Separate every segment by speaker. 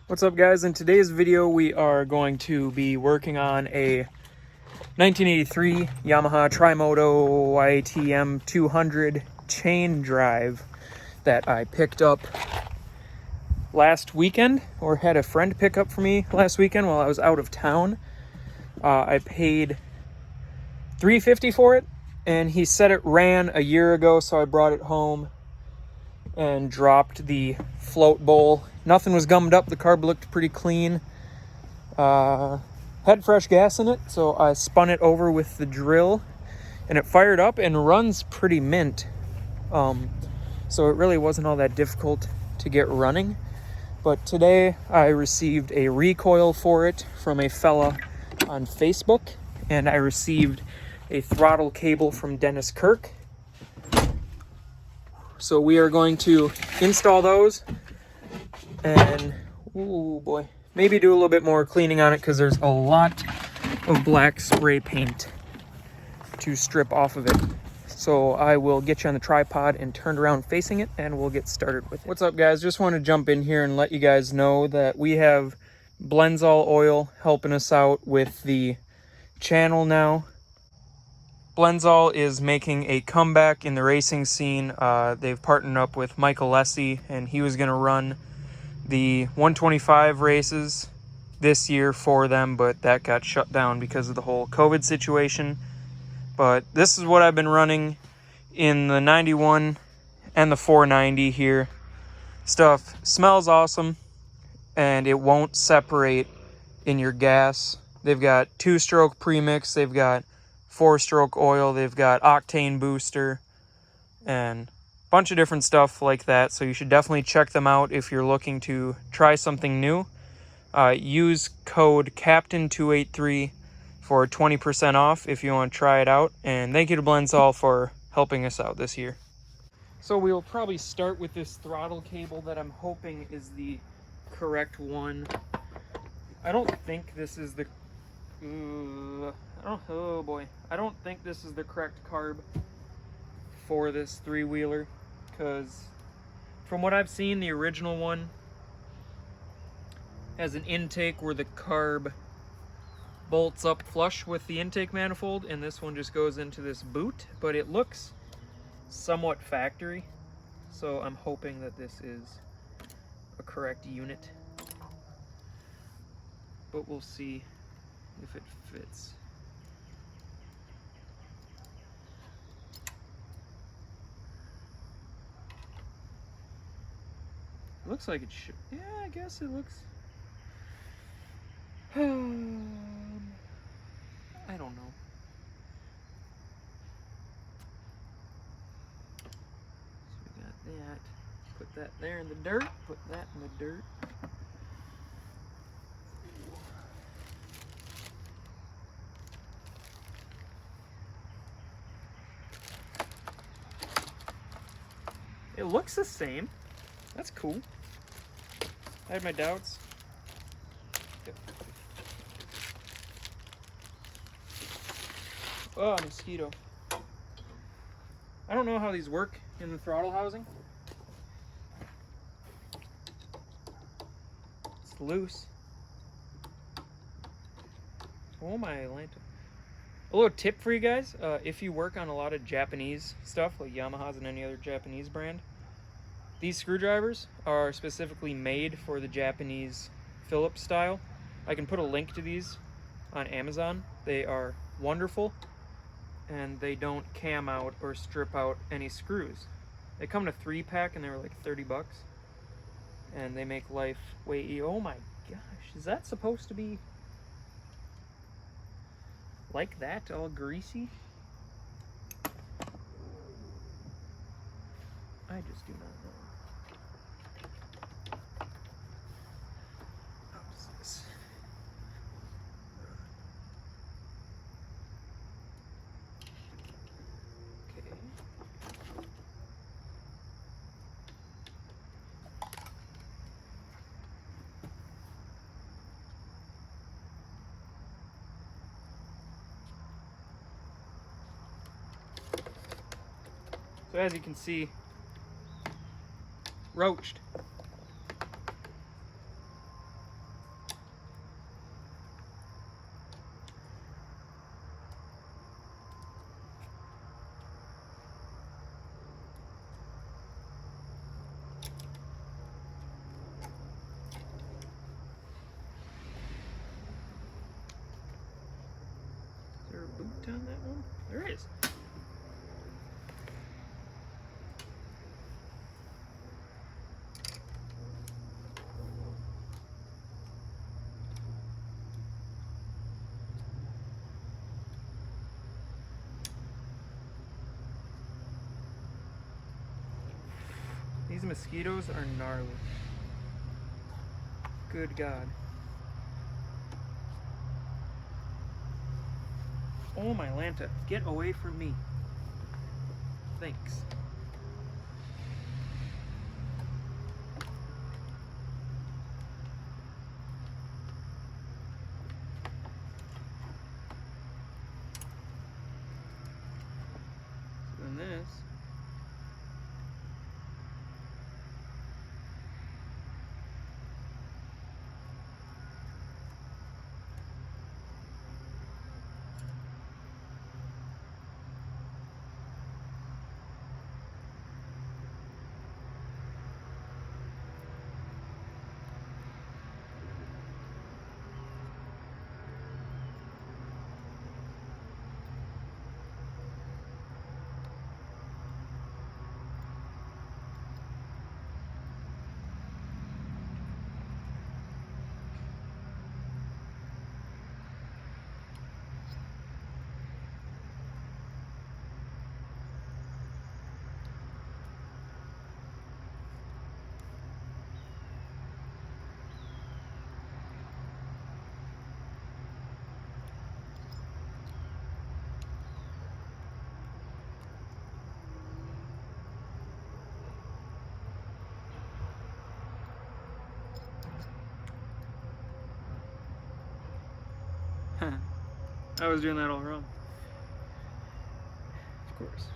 Speaker 1: What's up, guys? In today's video we are going to be working on a 1983 Yamaha Tri Moto YTM 200 chain drive that I picked up last weekend, or had a friend pick up for me last weekend while I was out of town. I paid $350 for it, and he said it ran a year ago, so I brought it home and dropped the float bowl. Nothing was gummed up. The carb looked pretty clean. Had fresh gas in it, so I spun it over with the drill, and it fired up and runs pretty mint. So it really wasn't all that difficult to get running. But today I received a recoil for it from a fella on Facebook, and I received a throttle cable from Dennis Kirk. So we are going to install those and, oh boy, maybe do a little bit more cleaning on it because there's a lot of black spray paint to strip off of it. So I will get you on the tripod and turned around facing it, and we'll get started with it. What's up, guys? Just want to jump in here and let you guys know that we have Blendzall Oil helping us out with the channel now. Blendzall is making a comeback in the racing scene. They've partnered up with Michael Lessie, and he was going to run the 125 races this year for them, but that got shut down because of the whole COVID situation. But this is what I've been running in the 91 and the 490 here. Stuff smells awesome, and it won't separate in your gas. They've got 2-stroke premix, they've got 4-stroke oil, they've got octane booster, and a bunch of different stuff like that. So you should definitely check them out if you're looking to try something new. Use code CAPTAIN283 for 20% off if you want to try it out. And thank you to Blendzall for helping us out this year. So we'll probably start with this throttle cable that I'm hoping is the correct one. I don't think this is the oh boy, I don't think this is the correct carb for this 3-wheeler, because from what I've seen, the original one has an intake where the carb bolts up flush with the intake manifold, and this one just goes into this boot, but it looks somewhat factory, so I'm hoping that this is a correct unit, but we'll see if it fits. It looks like it should. Yeah, I guess it looks. I don't know. So we got that. Put that there in the dirt. Put that in the dirt. It looks the same. That's cool. I had my doubts. Oh, mosquito. I don't know how these work in the throttle housing. It's loose. Oh my Atlanta. A little tip for you guys, if you work on a lot of Japanese stuff, like Yamaha's and any other Japanese brand, these screwdrivers are specifically made for the Japanese Phillips style. I can put a link to these on Amazon. They are wonderful, and they don't cam out or strip out any screws. They come in a 3-pack, and they were like 30 bucks. And they make life way easier. Oh my gosh, is that supposed to be like that, all greasy? I just do not know. How does this? Okay. So as you can see, roached. on that one? There is. These mosquitoes are gnarly. Good God. Oh my Lanta, get away from me. Thanks. So then this. I was doing that all wrong. Of course.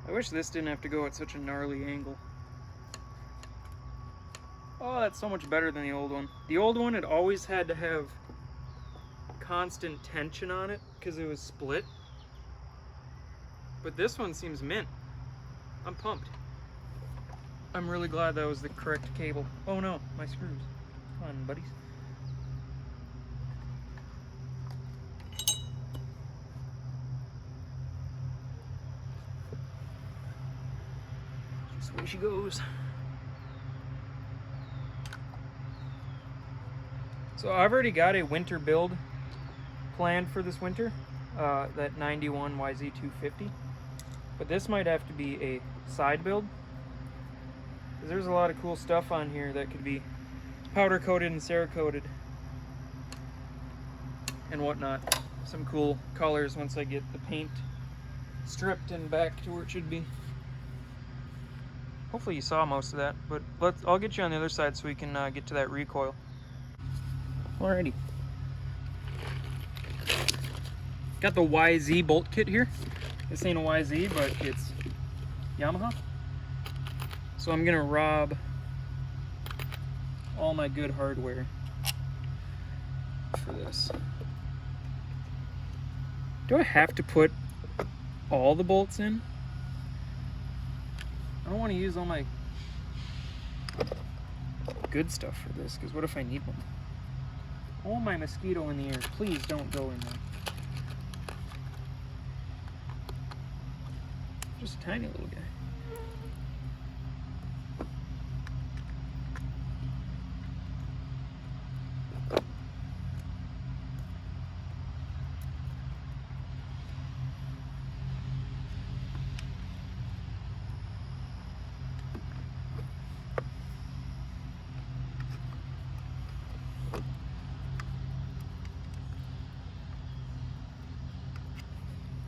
Speaker 1: I wish this didn't have to go at such a gnarly angle. Oh, that's so much better than the old one. The old one, it always had to have constant tension on it because it was split. But this one seems mint. I'm pumped. I'm really glad that was the correct cable. Oh no, my screws. Come on, buddies. Just the way she goes. So I've already got a winter build planned for this winter, that 91 YZ250. But this might have to be a side build, because there's a lot of cool stuff on here that could be powder coated and Cerakoted and whatnot. Some cool colors once I get the paint stripped and back to where it should be. Hopefully you saw most of that, but I'll get you on the other side so we can get to that recoil. Alrighty. Got the YZ bolt kit here. This ain't a YZ, but it's Yamaha. So I'm gonna rob all my good hardware for this. Do I have to put all the bolts in? I don't want to use all my good stuff for this, because what if I need one? Oh, my mosquito in the air. Please don't go in there. Just a tiny little guy.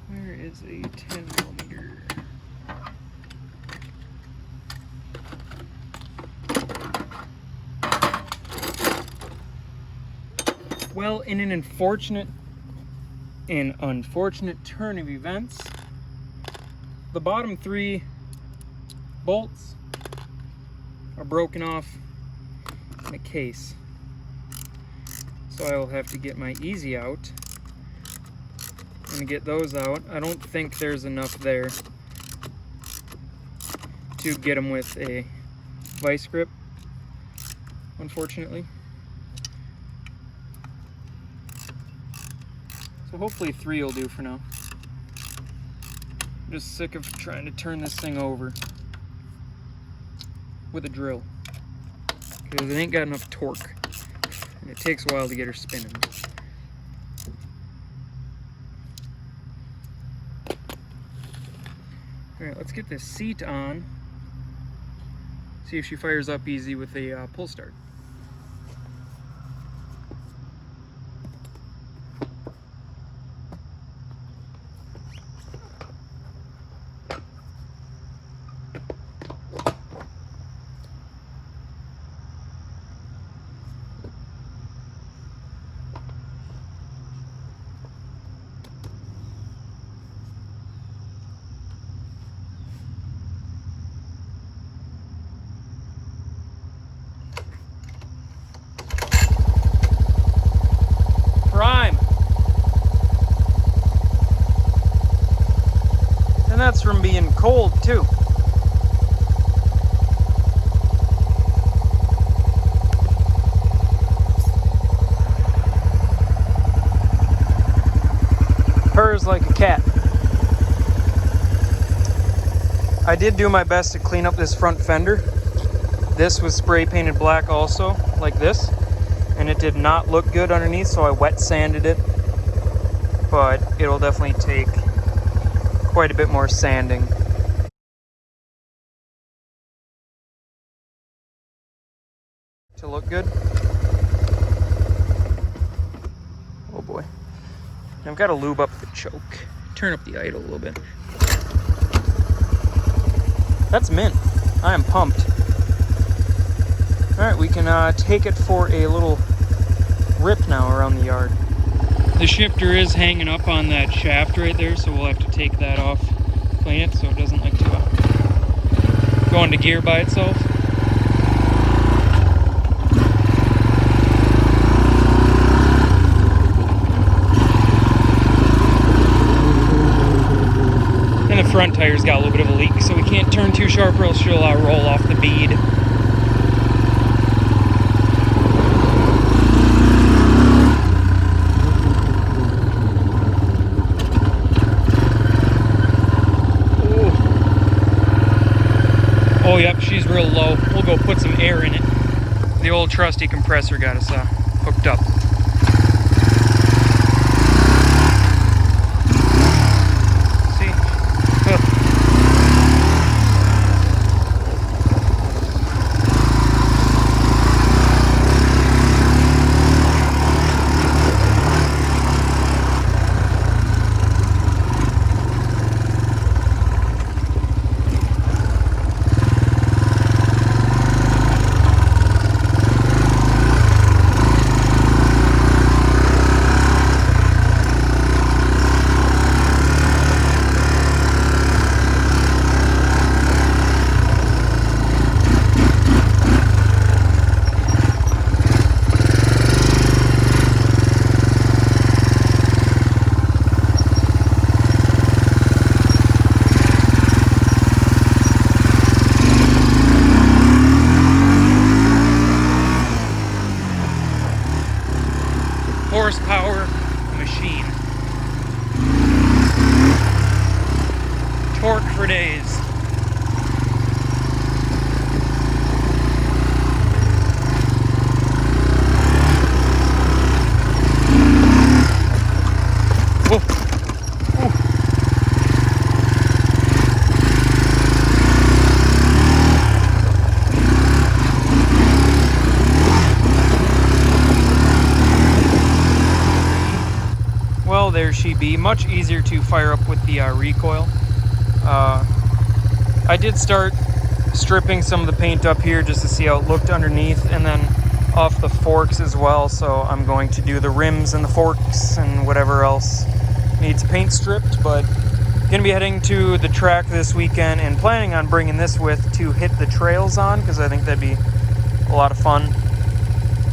Speaker 1: Where is a 10mm? Well, in an unfortunate turn of events, the bottom 3 bolts are broken off in a case. So I will have to get my easy out I'm gonna get those out. I don't think there's enough there to get them with a vice grip, unfortunately. So hopefully 3 will do for now. I'm just sick of trying to turn this thing over with a drill, because it ain't got enough torque, and it takes a while to get her spinning. Alright, let's get this seat on, see if she fires up easy with a pull start. Prime. And that's from being cold too. Purrs like a cat. I did do my best to clean up this front fender. This was spray painted black also, like this. And it did not look good underneath, so I wet sanded it. But it'll definitely take quite a bit more sanding. To look good. Oh boy. I've got to lube up the choke. Turn up the idle a little bit. That's mint. I am pumped. Alright, we can take it for a little rip now around the yard. The shifter is hanging up on that shaft right there, so we'll have to take that off, clean it so it doesn't like to go into gear by itself. And the front tire's got a little bit of a leak, so we can't turn too sharp or else she'll roll off the bead. Oh, yep, she's real low. We'll go put some air in it. The old trusty compressor got us hooked up. See? Horsepower machine. Torque for days. Whoa. Whoa. Well, there she be. Much easier to fire up with the recoil. I did start stripping some of the paint up here just to see how it looked underneath, and then off the forks as well, so I'm going to do the rims and the forks and whatever else needs paint stripped. But gonna be heading to the track this weekend and planning on bringing this with to hit the trails on, because I think that'd be a lot of fun.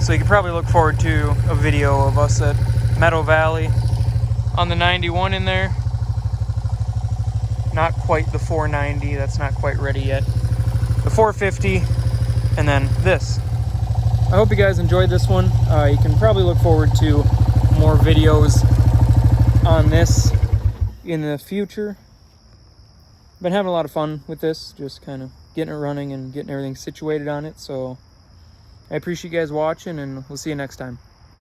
Speaker 1: So you can probably look forward to a video of us at Meadow Valley on the 91 in there. Not quite the 490, that's not quite ready yet. The 450, and then this. I hope you guys enjoyed this one. You can probably look forward to more videos on this in the future. Been having a lot of fun with this, just kind of getting it running and getting everything situated on it. So I appreciate you guys watching, and we'll see you next time.